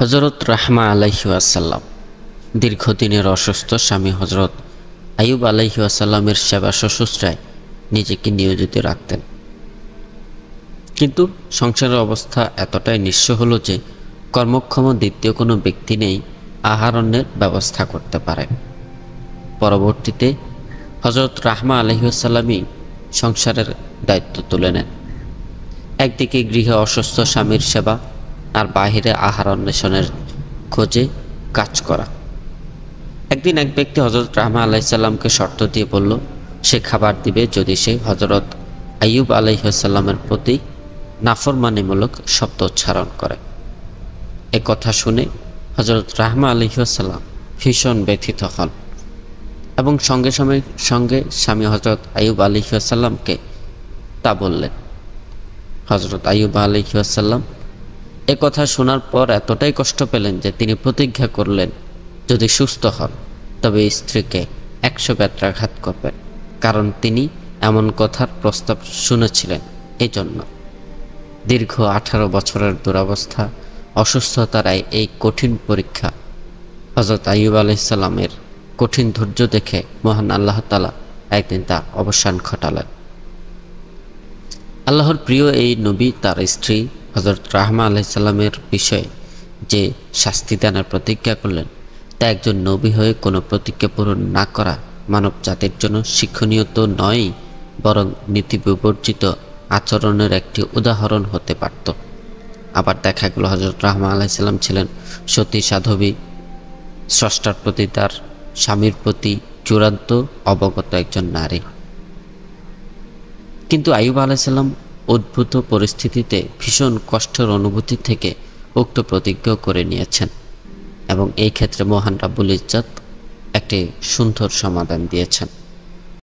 হযরত রাহমা আলাইহি ওয়াসাল্লাম দীর্ঘদিনের অসুস্থ স্বামী হযরত আইয়ুব আলাইহি ওয়াসাল্লামের সেবা শুশ্রূষায় নিজেকে নিয়োজিত রাখতেন। কিন্তু সংসারের অবস্থা এতটাই নিঃস্ব হলো যে কর্মক্ষম দ্বিতীয় কোনো ব্যক্তি নেই আহারণের ব্যবস্থা করতে পারে। পরবর্তীতে হযরত রাহমা আলাইহি ওয়াসাল্লামই সংসারের দায়িত্ব তুলে নেন। একদিকে গৃহে অসুস্থ স্বামীর সেবা আর বাহিরে আহার অন্বেষণের খোঁজে কাজ করা। একদিন এক ব্যক্তি হযরত রাহমা আলাইহিস সালামকে শর্ত দিয়ে বলল সে খাবার দিবে যদি সে হযরত আইয়ুব আলাইহিস সালামের প্রতি নাফরমানিমূলক শব্দ উচ্চারণ করে। এ কথা শুনে হযরত রাহমা আলাইহিস সালাম ভীষণ ব্যথিত হন এবং সঙ্গে সঙ্গে স্বামী হযরত আইয়ুব আলাইহিস সালামকে তা বললেন। হযরত আইয়ুব আলাইহিস সালাম এ কথা শোনার পর এতটাই কষ্ট পেলেন যে তিনি প্রতিজ্ঞা করলেন যদি সুস্থ হন তবে স্ত্রীকে 100 বেত্রাঘাত করবেন, কারণ তিনি এমন কথার প্রস্তাব শুনেছিলেন। এই জন্য দীর্ঘ 18 বছরের দুরবস্থা অসুস্থতার এই কঠিন পরীক্ষা হযরত আইয়ুব আলাইহিস সালামের কঠিন ধৈর্য দেখে মহান আল্লাহ তাআলা একদিন তা অবসান ঘটালেন। আল্লাহর প্রিয় এই নবী তার স্ত্রী হযরত রাহমা আলাইহিস সালামের বিষয়ে যে শাস্তি দানের প্রতিজ্ঞা করলেন তা একজন নবী হয়ে কোনো প্রতিজ্ঞা পূরণ না করা মানব জাতির জন্য শিক্ষণীয় তো নয়, বরং নীতি বিবর্জিত আচরণের একটি উদাহরণ হতে পারত। আবার দেখা গেল হযরত রাহমা আলাইহিস সালাম ছিলেন সতী সাধবী, স্রষ্টার প্রতি তার স্বামীর প্রতি চূড়ান্ত অবগত একজন নারী। কিন্তু আইয়ুব আলাইহিস সালাম উদ্ভূত পরিস্থিতিতে ভীষণ কষ্টের অনুভূতি থেকে উক্ত প্রতিজ্ঞা করে নিয়েছেন এবং এই ক্ষেত্রে মহান রাব্বুল ইজ্জত একটি সুন্দর সমাধান দিয়েছেন।